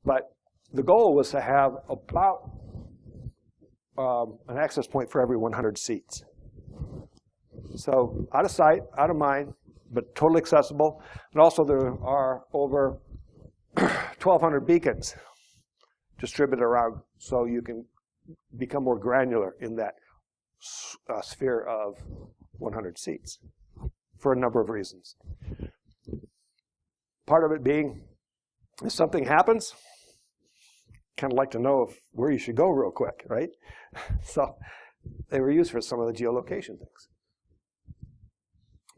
But the goal was to have about an access point for every 100 seats. So out of sight, out of mind, but totally accessible. And also there are over 1,200 beacons distributed around, so you can become more granular in that sphere of 100 seats for a number of reasons. Part of it being, if something happens, kind of like to know where you should go real quick, right? So they were used for some of the geolocation things.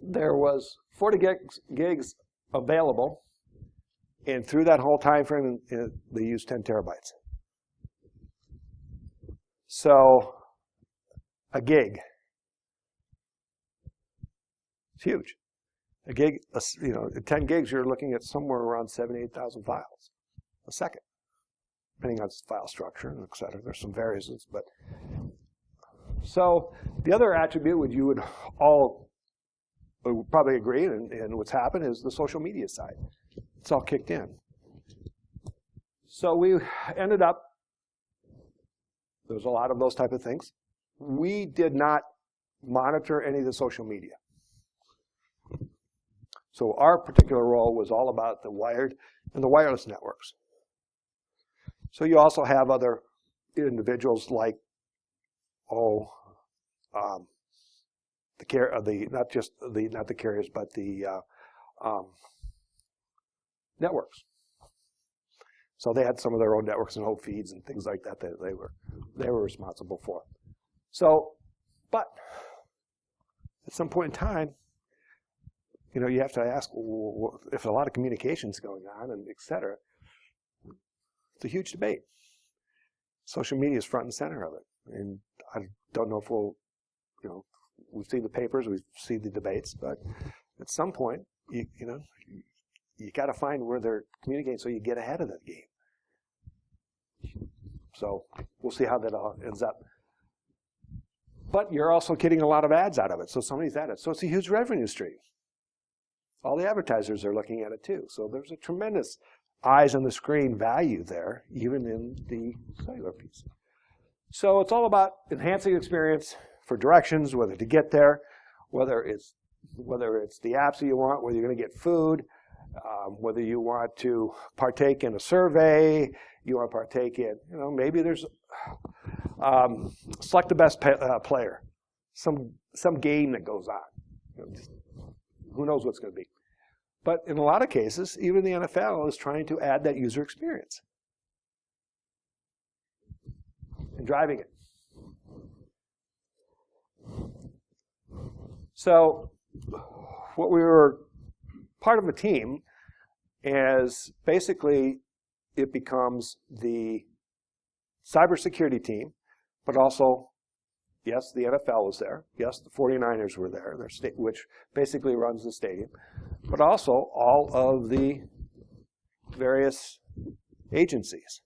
There was 40 gigs available, and through that whole time frame, they used 10 terabytes. So a gig, it's huge. A gig, 10 gigs, you're looking at somewhere around 78,000 files a second, depending on file structure and et cetera. There's some variations, but so the other attribute which you would all probably agree, and what's happened is the social media side. It's all kicked in. So we ended up, there's a lot of those type of things. We did not monitor any of the social media. So our particular role was all about the wired and the wireless networks. So you also have other individuals like, not the carriers, but the networks. So they had some of their own networks and home feeds and things like that they were responsible for. So, but at some point in time, you have to ask, if a lot of communication is going on and et cetera. It's a huge debate. Social media is front and center of it, and I don't know if we've seen the papers, we've seen the debates, but at some point, you got to find where they're communicating so you get ahead of that game. So we'll see how that all ends up. But you're also getting a lot of ads out of it, so somebody's at it. So it's a huge revenue stream. All the advertisers are looking at it too. So there's a tremendous eyes on the screen value there, even in the cellular piece. So it's all about enhancing experience for directions, whether to get there, whether it's the apps that you want, whether you're going to get food, whether you want to partake in a survey, you want to partake in, maybe there's select the best player, some game that goes on. Who knows what's going to be. But in a lot of cases, even the NFL is trying to add that user experience and driving it. So what we were part of a team is basically it becomes the cybersecurity team, but also, yes, the NFL was there. Yes, the 49ers were there, which basically runs the stadium. But also all of the various agencies.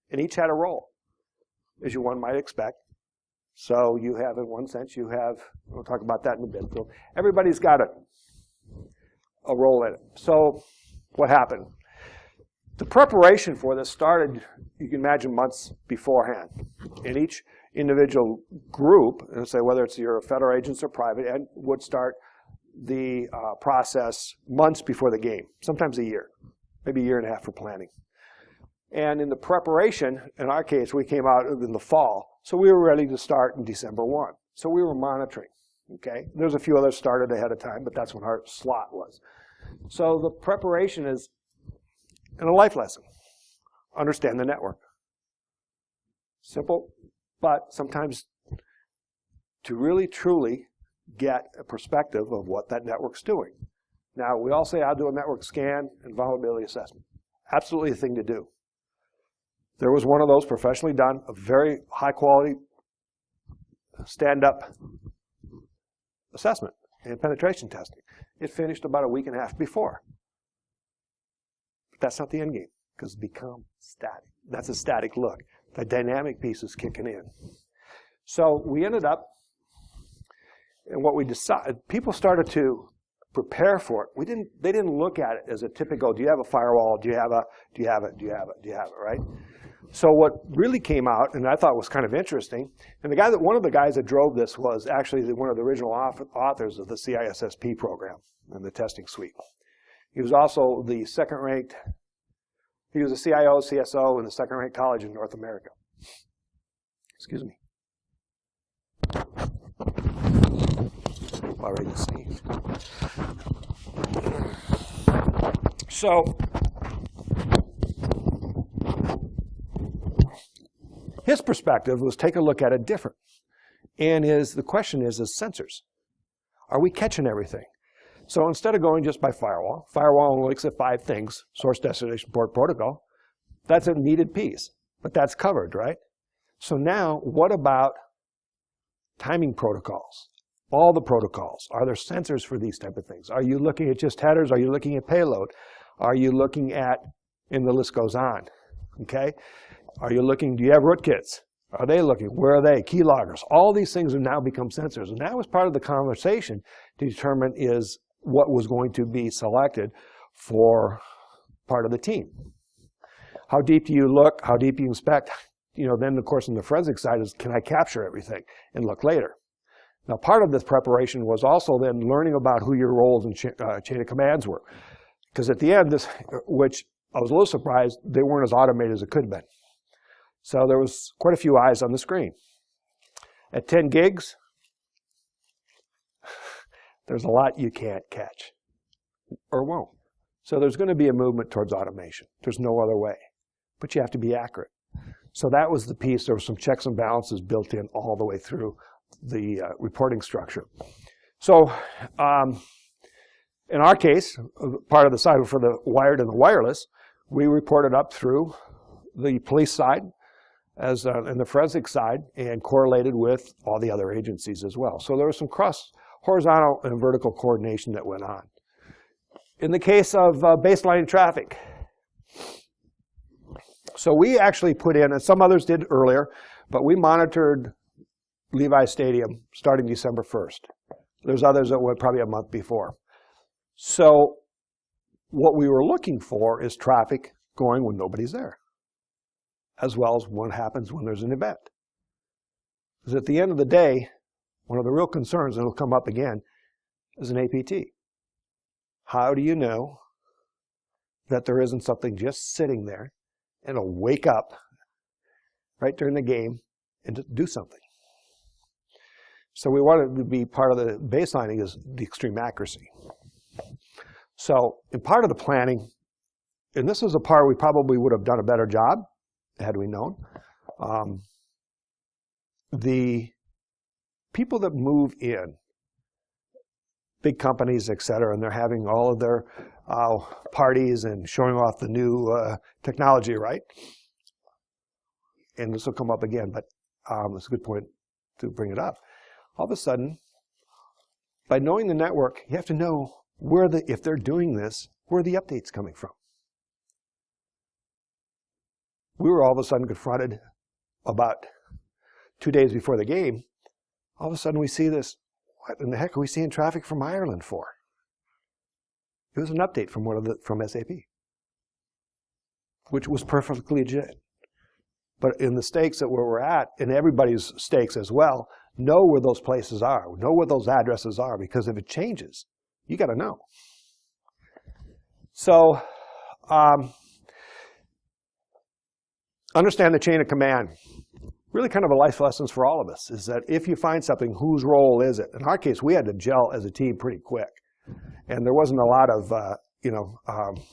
And each had a role, as one might expect. So you have, in one sense, we'll talk about that in a bit. So everybody's got a role in it. So what happened? The preparation for this started, you can imagine, months beforehand. And each individual group, and say whether it's your federal agents or private, and would start the process months before the game, sometimes a year, maybe a year and a half for planning. And in the preparation, in our case, we came out in the fall, so we were ready to start in December 1. So we were monitoring, okay? There's a few others started ahead of time, but that's when our slot was. So the preparation is, and a life lesson, understand the network. Simple, but sometimes to really, truly get a perspective of what that network's doing. Now, we all say, I'll do a network scan and vulnerability assessment. Absolutely a thing to do. There was one of those professionally done, a very high quality stand-up assessment and penetration testing. It finished about a week and a half before. But that's not the end game, because it's become static. That's a static look. The dynamic piece is kicking in. So we ended up, and what we decided, people started to prepare for it. They didn't look at it as a typical, do you have a firewall? Do you have it, right? So what really came out, and I thought was kind of interesting, and one of the guys that drove this was actually one of the original authors of the CISSP program and the testing suite. He was also the second-ranked, he was a CIO, CSO in the second-ranked college in North America. Excuse me. Already sneezed. So, his perspective was take a look at it different. And the question is sensors. Are we catching everything? So instead of going just by firewall only looks at 5 things, source, destination, port, protocol. That's a needed piece, but that's covered, right? So now, what about timing protocols? All the protocols. Are there sensors for these type of things? Are you looking at just headers? Are you looking at payload? Are you looking at, and the list goes on, okay? Are you looking, do you have rootkits? Are they looking? Where are they? Keyloggers. All these things have now become sensors. And that was part of the conversation to determine is what was going to be selected for part of the team. How deep do you look? How deep do you inspect? Then of course on the forensic side is, can I capture everything and look later? Now part of this preparation was also then learning about who your roles and chain of commands were. Because at the end, which I was a little surprised, they weren't as automated as it could have been. So there was quite a few eyes on the screen. At 10 gigs, there's a lot you can't catch or won't. So there's going to be a movement towards automation. There's no other way. But you have to be accurate. So that was the piece. There were some checks and balances built in all the way through the reporting structure. So in our case, part of the side for the wired and the wireless, we reported up through the police side and the forensic side and correlated with all the other agencies as well. So there was some cross horizontal and vertical coordination that went on. In the case of baseline traffic, so we actually put in, and some others did earlier, but we monitored Levi Stadium starting December 1st. There's others that went probably a month before. So what we were looking for is traffic going when nobody's there, as well as what happens when there's an event. Because at the end of the day, one of the real concerns, and it'll come up again, is an APT. How do you know that there isn't something just sitting there and it'll wake up right during the game and just do something? So we wanted to be part of the baselining is the extreme accuracy. So in part of the planning, and this is a part we probably would have done a better job had we known, the people that move in, big companies, et cetera, and they're having all of their parties and showing off the new technology, right? And this will come up again, but it's a good point to bring it up. All of a sudden, by knowing the network, you have to know if they're doing this, where are the updates coming from? We were all of a sudden confronted about 2 days before the game. All of a sudden we see this, what in the heck are we seeing traffic from Ireland for? It was an update from SAP, which was perfectly legit. But in the stakes that where we're at, and everybody's stakes as well, know where those places are, know where those addresses are, because if it changes, you got to know. So understand the chain of command. Really kind of a life lessons for all of us is that if you find something, whose role is it? In our case, we had to gel as a team pretty quick. And there wasn't a lot of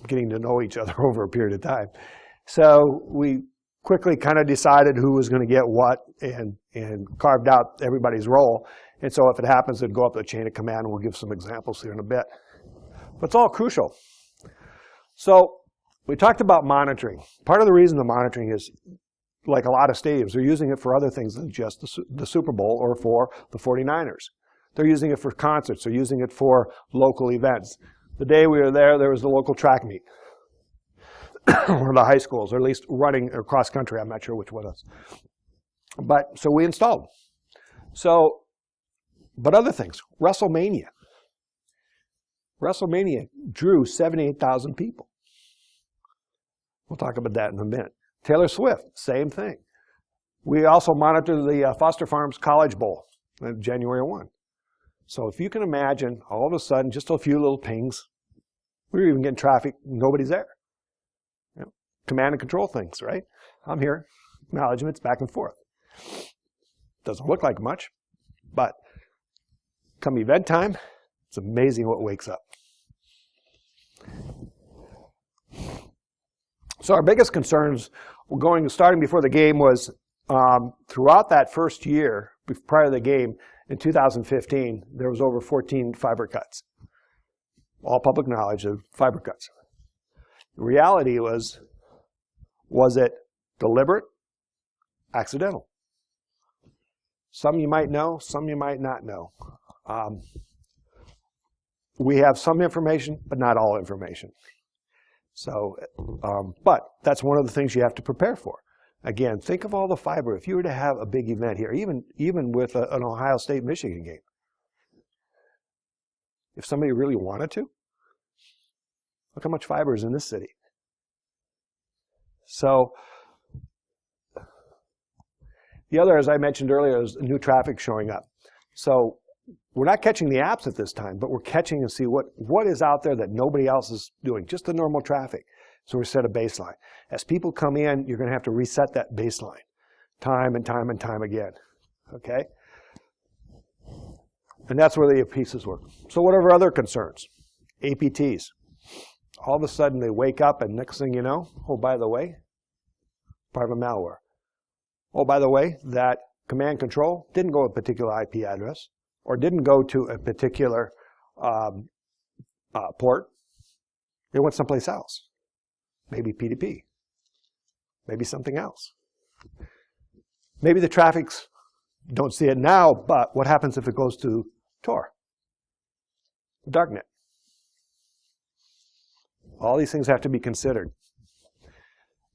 getting to know each other over a period of time. So we quickly kind of decided who was going to get what and carved out everybody's role. And so if it happens, it'd go up the chain of command, and we'll give some examples here in a bit. But it's all crucial. So we talked about monitoring. Part of the reason the monitoring is, like a lot of stadiums, they're using it for other things than just the Super Bowl or for the 49ers. They're using it for concerts. They're using it for local events. The day we were there, there was the local track meet. Or the high schools, or at least running or cross country. I'm not sure which one it was. But so we installed. So, but other things, WrestleMania. WrestleMania drew 78,000 people. We'll talk about that in a minute. Taylor Swift, same thing. We also monitor the Foster Farms College Bowl, January 1. So if you can imagine, all of a sudden, just a few little pings, we were even getting traffic, nobody's there. You know, command and control things, right? I'm here, acknowledgements back and forth. Doesn't look like much, but come event time, it's amazing what wakes up. So our biggest concerns starting before the game was throughout that first year, prior to the game, in 2015, there was over 14 fiber cuts. All public knowledge of fiber cuts. The reality was it deliberate? Accidental? Some you might know, some you might not know. We have some information, but not all information. So, but that's one of the things you have to prepare for. Again, think of all the fiber. If you were to have a big event here, even with an Ohio State-Michigan game, if somebody really wanted to, look how much fiber is in this city. So, the other, as I mentioned earlier, is new traffic showing up. So, we're not catching the apps at this time, but we're catching and see what is out there that nobody else is doing, just the normal traffic. So we set a baseline. As people come in, you're going to have to reset that baseline time and time and time again. Okay? And that's where the pieces work. So what are our other concerns? APTs. All of a sudden they wake up and next thing you know, oh, by the way, part of a malware. Oh, by the way, that command control didn't go to a particular IP address or didn't go to a particular port. It went someplace else. Maybe P2P. Maybe something else. Maybe the traffics don't see it now, but what happens if it goes to Tor? Darknet. All these things have to be considered.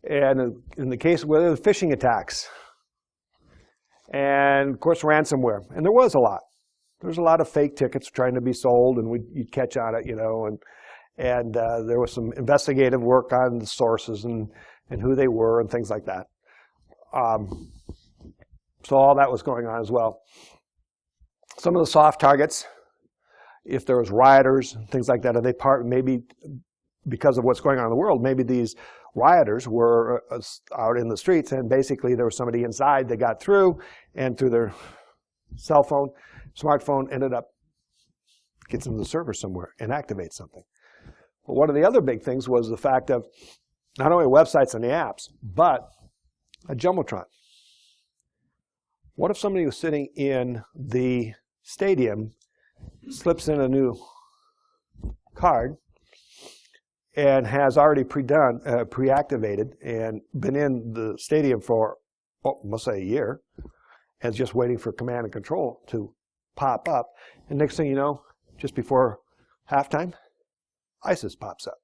And in the case of whether the phishing attacks, and of course ransomware, and there was a lot. There's a lot of fake tickets trying to be sold, and you'd catch on it, you know, and there was some investigative work on the sources and who they were and things like that. So all that was going on as well. Some of the soft targets, if there was rioters and things like that, are they maybe because of what's going on in the world, maybe these rioters were out in the streets and basically there was somebody inside that got through and through their cell phone, smartphone, ended up gets into the server somewhere and activates something. But one of the other big things was the fact of not only websites and the apps, but a jumbotron. What if somebody was sitting in the stadium, slips in a new card, and has already pre-activated and been in the stadium for, let's say, a year, and is just waiting for command and control to pop up. And next thing you know, just before halftime, ISIS pops up.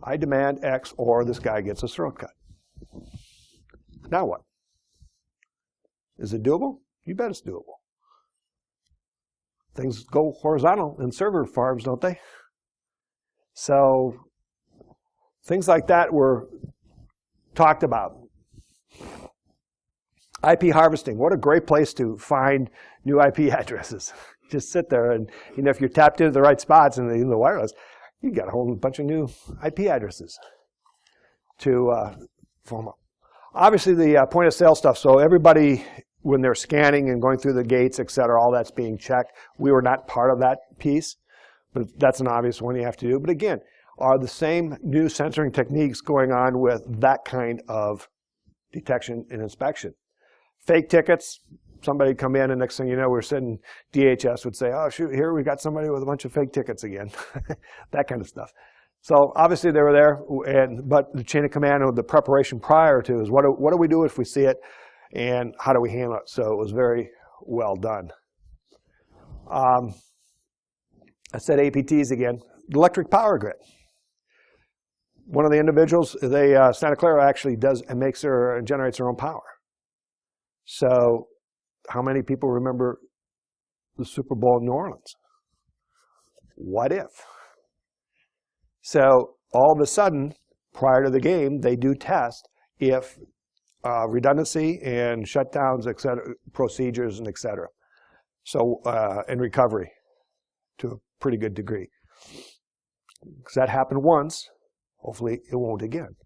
I demand X or this guy gets his throat cut. Now what? Is it doable? You bet it's doable. Things go horizontal in server farms, don't they? So things like that were talked about. IP harvesting, what a great place to find new IP addresses. Just sit there and, you know, if you're tapped into the right spots in the wireless, you got a whole bunch of new IP addresses to form up. Obviously the point of sale stuff, so everybody, when they're scanning and going through the gates, et cetera, all that's being checked. We were not part of that piece, but that's an obvious one you have to do. But again, are the same new censoring techniques going on with that kind of detection and inspection? Fake tickets, somebody come in and next thing you know, we're sitting, DHS would say, oh shoot, here we got somebody with a bunch of fake tickets again. That kind of stuff. So obviously they were there, but the chain of command and the preparation prior to is what do we do if we see it and how do we handle it? So it was very well done. I said APTs again. The electric power grid. One of the individuals, Santa Clara actually does and generates her own power. So how many people remember the Super Bowl in New Orleans? what if? So all of a sudden, prior to the game, they do test if redundancy and shutdowns, et cetera, procedures, and et cetera. So, and recovery to a pretty good degree. Because that happened once, hopefully it won't again.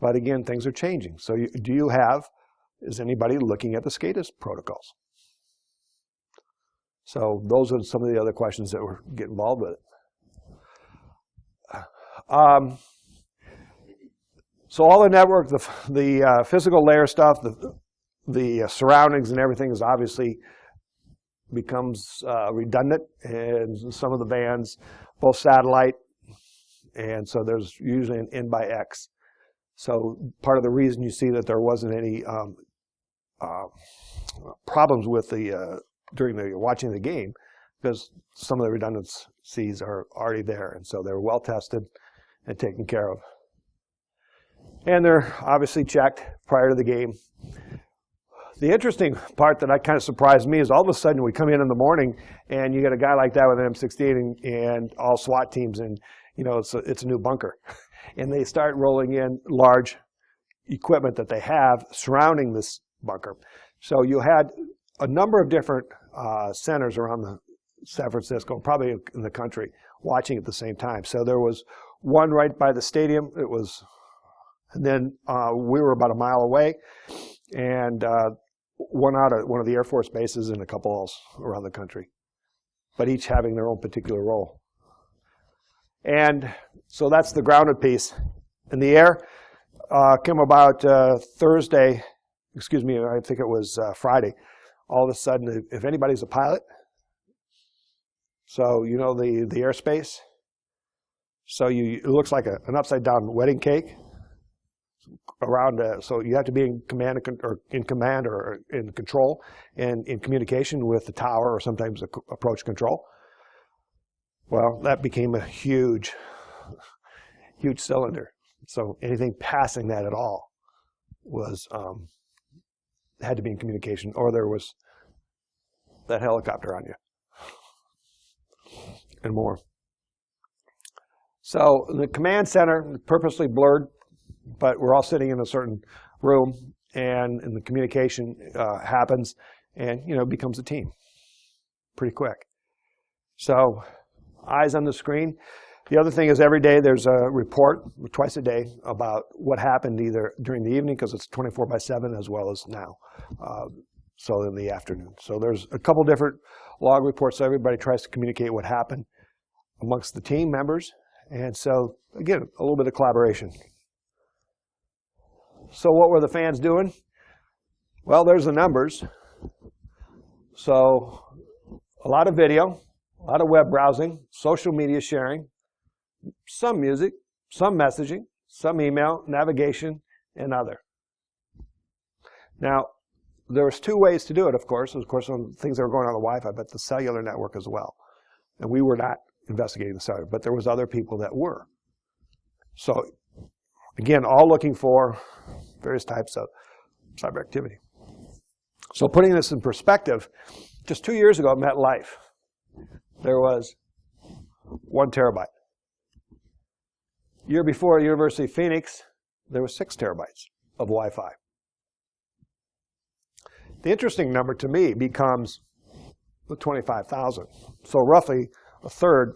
But again, things are changing. So is anybody looking at the SCADA protocols? So those are some of the other questions that were get involved with it. So all the network, the physical layer stuff, the surroundings and everything is obviously becomes redundant, and some of the bands, both satellite, and so there's usually an N by X. So part of the reason you see that there wasn't any problems with during the watching the game, because some of the redundancies are already there, and so they're well tested and taken care of. And they're obviously checked prior to the game. The interesting part that kind of surprised me is all of a sudden we come in the morning and you get a guy like that with an M16 and all SWAT teams, and it's a new bunker. And they start rolling in large equipment that they have surrounding this bunker. So you had a number of different centers around San Francisco, probably in the country, watching at the same time. So there was one right by the stadium. And then we were about a mile away, and one out at one of the Air Force bases and a couple else around the country, but each having their own particular role. And so that's the grounded piece. In the air came about Thursday, excuse me, I think it was Friday. All of a sudden, if anybody's a pilot, so the airspace, so it looks like an upside down wedding cake around. So you have to be in command or in control and in communication with the tower or sometimes approach control. Well, that became a huge cylinder. So anything passing that at all was had to be in communication, or there was that helicopter on you and more. So the command center, purposely blurred, but we're all sitting in a certain room, and the communication happens, and it becomes a team pretty quick. So eyes on the screen. The other thing is every day there's a report, twice a day, about what happened either during the evening, because it's 24/7, as well as now, so in the afternoon. So there's a couple different log reports, so everybody tries to communicate what happened amongst the team members. And so, again, a little bit of collaboration. So what were the fans doing? Well, there's the numbers. So a lot of video, a lot of web browsing, social media sharing, some music, some messaging, some email, navigation, and other. Now, there was two ways to do it, of course. Of course, on things that were going on the Wi-Fi, but the cellular network as well. And we were not investigating the cellular, but there was other people that were. So, again, all looking for various types of cyber activity. So putting this in perspective, just 2 years ago at MetLife, there was 1 terabyte. Year before at University of Phoenix, there was 6 terabytes of Wi-Fi. The interesting number to me becomes the 25,000. So roughly a third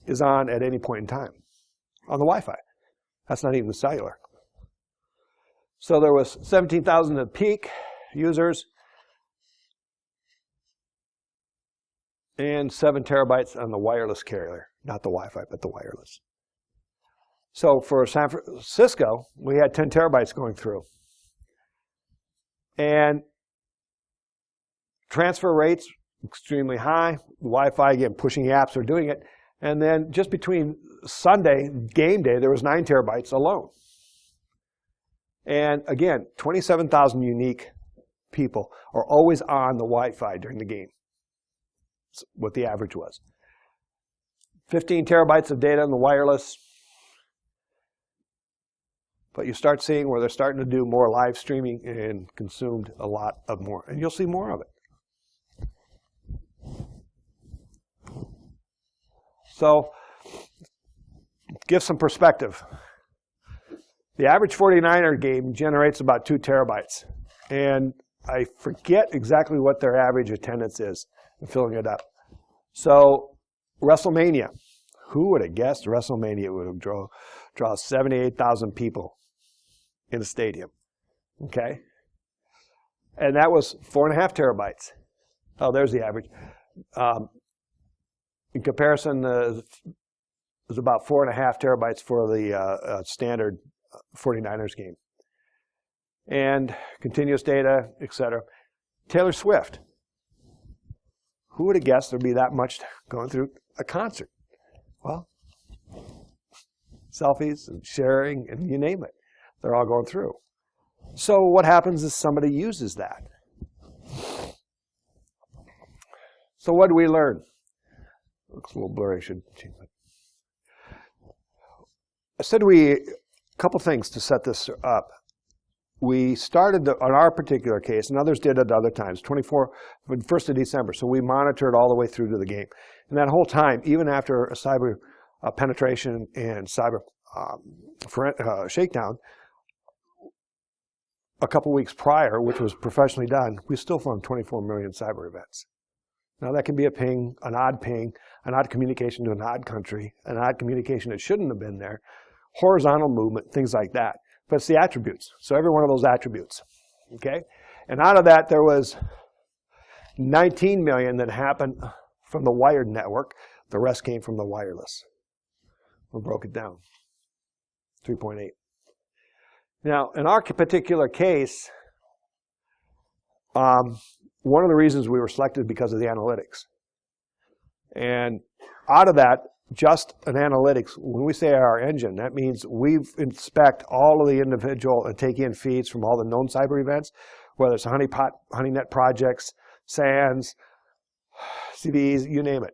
is on at any point in time on the Wi-Fi. That's not even the cellular. So there was 17,000 at peak users and 7 terabytes on the wireless carrier, not the Wi-Fi, but the wireless. So for San Francisco, we had 10 terabytes going through. And transfer rates extremely high. Wi-Fi, again, pushing apps are doing it. And then just between Sunday, game day, there was 9 terabytes alone. And again, 27,000 unique people are always on the Wi-Fi during the game. That's what the average was. 15 terabytes of data on the wireless. But you start seeing where they're starting to do more live streaming and consumed a lot of more. And you'll see more of it. So, give some perspective. The average 49er game generates about 2 terabytes. And I forget exactly what their average attendance is. I'm filling it up. So, WrestleMania. Who would have guessed WrestleMania would have draw 78,000 people in a stadium? Okay? And that was 4.5 terabytes. Oh, there's the average. In comparison, it was about 4.5 terabytes for the standard 49ers game. And continuous data, etc. Taylor Swift. Who would have guessed there'd be that much going through a concert? Well, selfies and sharing and you name it. They're all going through. So what happens is somebody uses that. So what do we learn? Looks a little blurry. I said a couple things to set this up. We started on our particular case, and others did at other times, 1st of December. So we monitored all the way through to the game. And that whole time, even after a cyber penetration and cyber shakedown, a couple weeks prior, which was professionally done, we still found 24 million cyber events. Now that can be a ping, an odd communication to an odd country, an odd communication that shouldn't have been there, horizontal movement, things like that. But it's the attributes. So every one of those attributes, okay? And out of that, there was 19 million that happened from the wired network. The rest came from the wireless. We broke it down, 3.8. Now, in our particular case, one of the reasons we were selected because of the analytics. And out of that, just an analytics, when we say our engine, that means we inspect all of the individual and take in feeds from all the known cyber events, whether it's honeypot, honeynet projects, SANS, CVEs, you name it.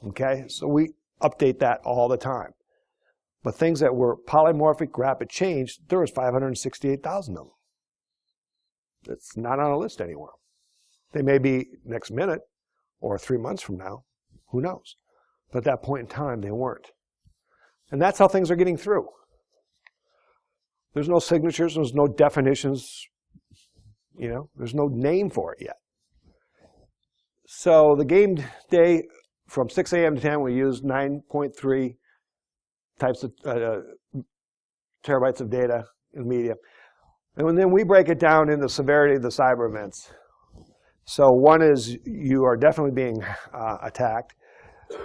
Okay? So we update that all the time. But things that were polymorphic, rapid change, there was 568,000 of them. It's not on a list anymore. They may be next minute or 3 months from now. Who knows? But at that point in time, they weren't. And that's how things are getting through. There's no signatures. There's no definitions. You know, there's no name for it yet. So the game day from 6 a.m. to 10, we used 9.3 types of terabytes of data in media. And then we break it down into severity of the cyber events. So one is you are definitely being attacked.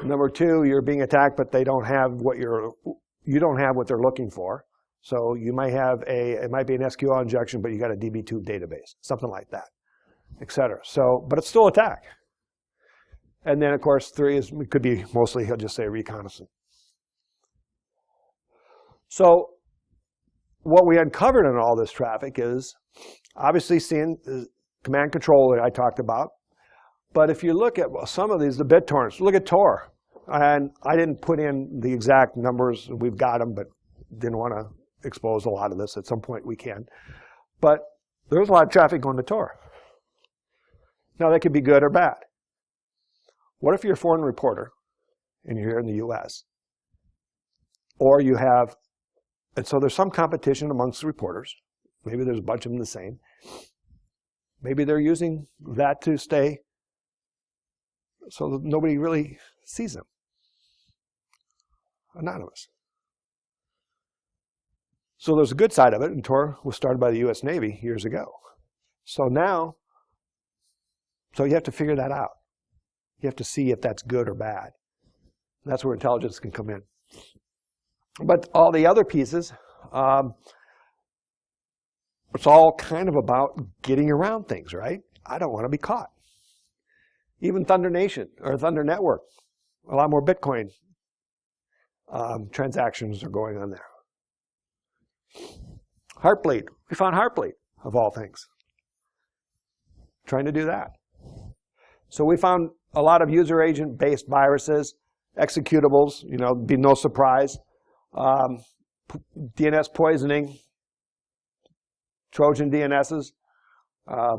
Number two, you're being attacked, but they don't have what you don't have what they're looking for. So you might have it might be an SQL injection, but you got a DB2 database, something like that, et cetera. So, but it's still attack. And then of course, 3 is, it could be mostly, he'll just say reconnaissance. So what we uncovered in all this traffic is obviously seeing command control that I talked about. But if you look at some of these, the BitTorrents, look at Tor. And I didn't put in the exact numbers. We've got them, but didn't want to expose a lot of this. At some point we can. But there's a lot of traffic going to Tor. Now that could be good or bad. What if you're a foreign reporter and you're here in the US? Or you have, and so there's some competition amongst the reporters. Maybe there's a bunch of them the same. Maybe they're using that to stay so that nobody really sees them. Anonymous. So there's a good side of it, and Tor was started by the US Navy years ago. So now, so you have to figure that out. You have to see if that's good or bad. And that's where intelligence can come in. But all the other pieces, it's all kind of about getting around things, right? I don't want to be caught. Even Thunder Nation or Thunder Network, a lot more Bitcoin transactions are going on there. Heartbleed, we found Heartbleed of all things. Trying to do that. So we found a lot of user agent based viruses, executables, you know, be no surprise. DNS poisoning, Trojan DNSs, a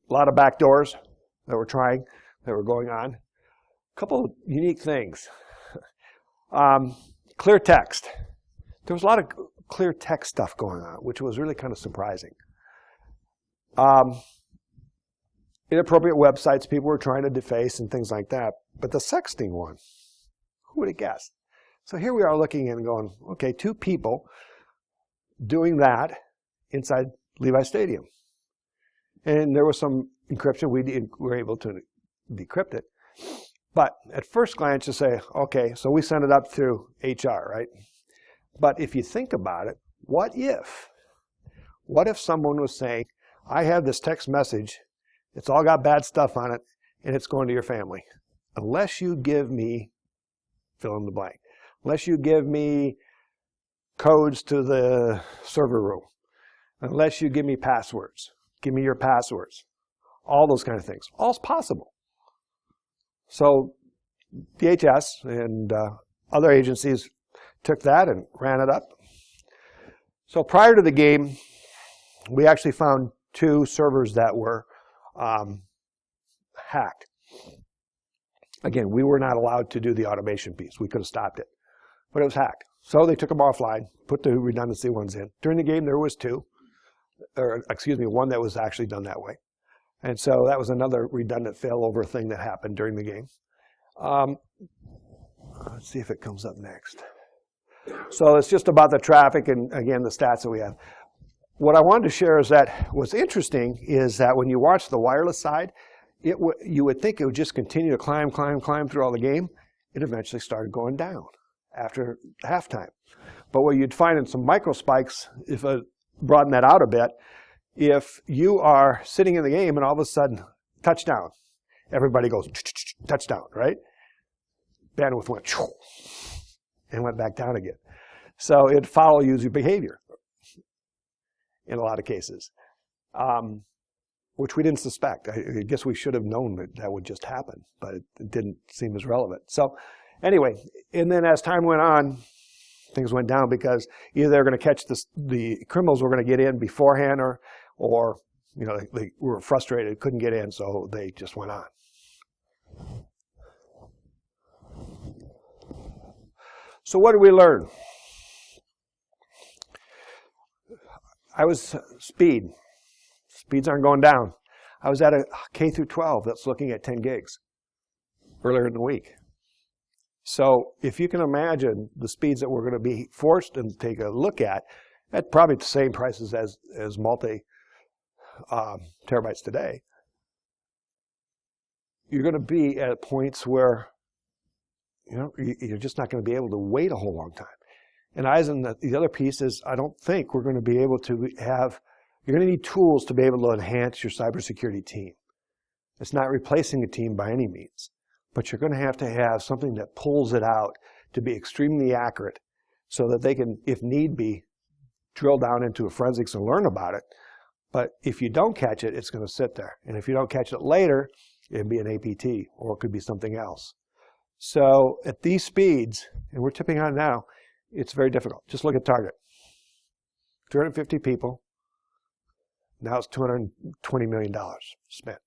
lot of backdoors that we're trying, that were going on. couple of unique things. Clear text. There was a lot of clear text stuff going on, which was really kind of surprising. Inappropriate websites people were trying to deface and things like that. But the sexting one, who would have guessed? So here we are looking and going, okay, 2 people doing that inside Levi Stadium. And there was some encryption. We were able to decrypt it. But at first glance, you say, okay, so we sent it up through HR, right? But if you think about it, what if someone was saying, I have this text message, it's all got bad stuff on it, and it's going to your family. Unless you give me, fill in the blank, unless you give me codes to the server room, unless you give me passwords, give me your passwords, all those kind of things. All's possible. So DHS and other agencies took that and ran it up. So prior to the game, we actually found 2 servers that were hacked. Again, we were not allowed to do the automation piece. We could have stopped it, but it was hacked. So they took them offline, put the redundancy ones in. During the game, there was 2, or excuse me, 1 that was actually done that way. And so that was another redundant failover thing that happened during the game. Let's see if it comes up next. So it's just about the traffic and, again, the stats that we have. What I wanted to share is that what's interesting is that when you watch the wireless side, you would think it would just continue to climb through all the game. It eventually started going down after halftime. But what you'd find in some micro spikes, if I broaden that out a bit, if you are sitting in the game and all of a sudden, touchdown, everybody goes, touchdown, right? Bandwidth went, and went back down again. So it'd follow user behavior in a lot of cases, which we didn't suspect. I guess we should have known that that would just happen, but it didn't seem as relevant. So anyway, and then as time went on, things went down because either they're going to catch the criminals were going to get in beforehand, or you know, they were frustrated, couldn't get in, so they just went on. So what did we learn? Speeds aren't going down. I was at a K through 12 that's looking at 10 gigs earlier in the week. So if you can imagine the speeds that we're going to be forced to take a look at probably the same prices as multi terabytes today, you're going to be at points where you're just not going to be able to wait a whole long time. And the other piece is, I don't think we're going to be able to you're going to need tools to be able to enhance your cybersecurity team. It's not replacing a team by any means, but you're going to have something that pulls it out to be extremely accurate so that they can, if need be, drill down into a forensics and learn about it. But if you don't catch it, it's going to sit there. And if you don't catch it later, it'd be an APT, or it could be something else. So at these speeds, and we're tipping on now, it's very difficult. Just look at Target. 250 people. Now it's $220 million spent.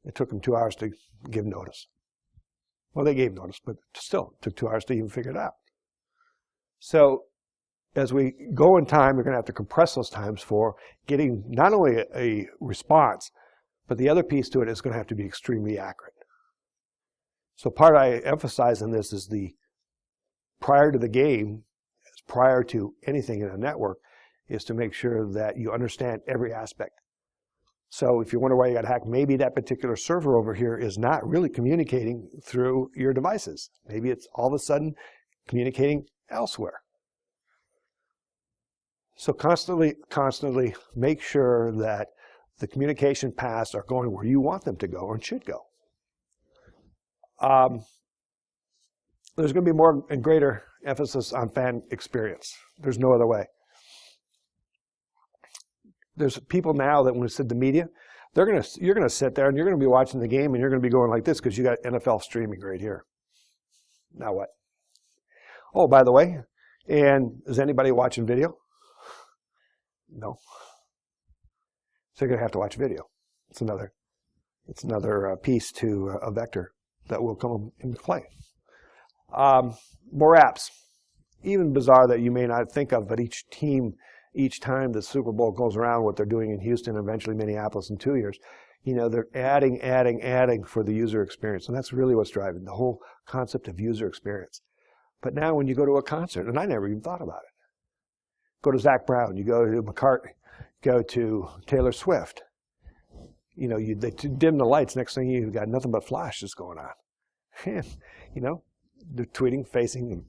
It took them 2 hours to give notice. Well, they gave notice, but still, it took 2 hours to even figure it out. So as we go in time, we're going to have to compress those times for getting not only a response, but the other piece to it is going to have to be extremely accurate. So part I emphasize in this is prior to the game, prior to anything in a network, is to make sure that you understand every aspect. So if you wonder why you got hacked, maybe that particular server over here is not really communicating through your devices. Maybe it's all of a sudden communicating elsewhere. So constantly make sure that the communication paths are going where you want them to go or should go. There's going to be more and greater emphasis on fan experience. There's no other way. There's people now that when we said the media, you're going to sit there and you're going to be watching the game and you're going to be going like this because you got NFL streaming right here. Now what? Oh, by the way, and is anybody watching video? No. So you're going to have to watch video. It's another piece to a vector that will come into play. More apps. Even bizarre that you may not think of, but each time the Super Bowl goes around, what they're doing in Houston, eventually Minneapolis in 2 years, they're adding for the user experience. And that's really what's driving the whole concept of user experience. But now when you go to a concert, and I never even thought about it, go to Zach Brown, you go to McCartney, go to Taylor Swift, they dim the lights, next thing you've got nothing but flashes going on. And, they're tweeting, facing, and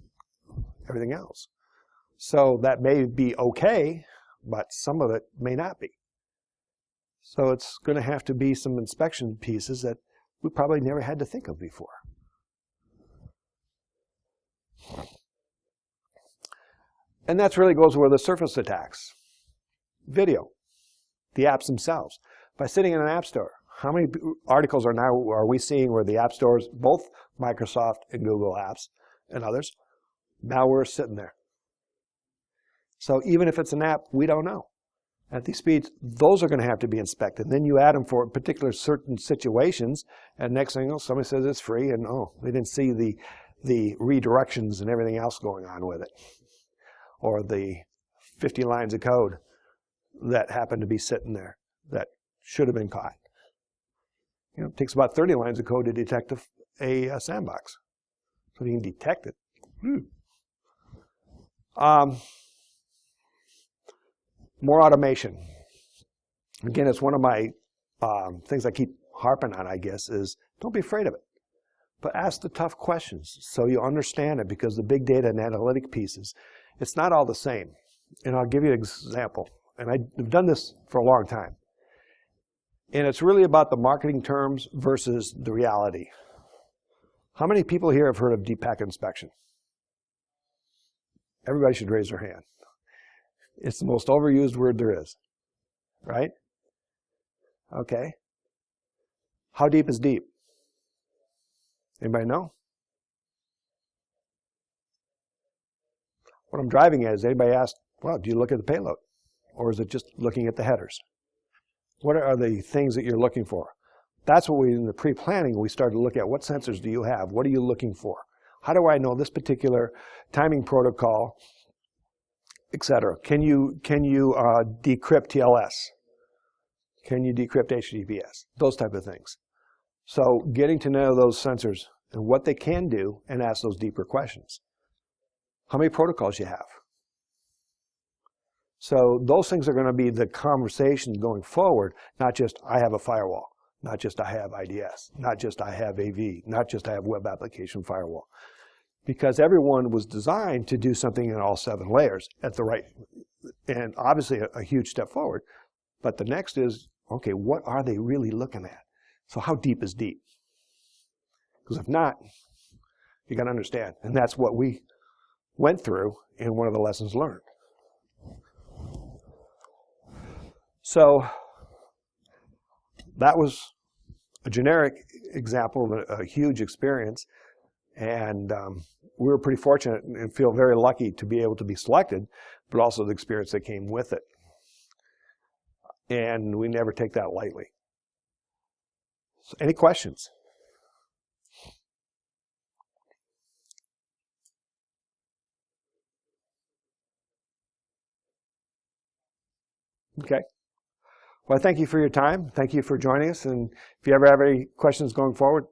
everything else. So that may be okay, but some of it may not be. So it's going to have to be some inspection pieces that we probably never had to think of before. And that really goes where the surface attacks. Video, the apps themselves. By sitting in an app store, how many articles are we seeing where the app stores, both Microsoft and Google apps and others, now we're sitting there. So even if it's an app, we don't know. At these speeds, those are going to have to be inspected. Then you add them for particular certain situations, and next thing you know, somebody says it's free, and they didn't see the redirections and everything else going on with it. Or the 50 lines of code that happened to be sitting there that should have been caught. It takes about 30 lines of code to detect a sandbox. So you can detect it. More automation. Again, it's one of my things I keep harping on, I guess, is don't be afraid of it. But ask the tough questions so you understand it, because the big data and analytic pieces, it's not all the same. And I'll give you an example. And I've done this for a long time. And it's really about the marketing terms versus the reality. How many people here have heard of deep packet inspection? Everybody should raise their hand. It's the most overused word there is, right? Okay. How deep is deep? Anybody know? What I'm driving at is, anybody asked, well, do you look at the payload? Or is it just looking at the headers? What are the things that you're looking for? That's what in the pre-planning, we started to look at. What sensors do you have? What are you looking for? How do I know this particular timing protocol, etc.? Can you decrypt TLS? Can you decrypt HTTPS? Those type of things. So getting to know those sensors and what they can do, and ask those deeper questions. How many protocols you have? So those things are going to be the conversations going forward, not just I have a firewall, not just I have IDS, not just I have AV, not just I have web application firewall. Because everyone was designed to do something in all 7 layers at the right, and obviously a huge step forward. But the next is, okay, what are they really looking at? So how deep is deep? Because if not, you got to understand. And that's what we went through in one of the lessons learned. So that was a generic example of a huge experience. And we were pretty fortunate and feel very lucky to be able to be selected, but also the experience that came with it. And we never take that lightly. So any questions? Okay. Well, thank you for your time. Thank you for joining us. And if you ever have any questions going forward,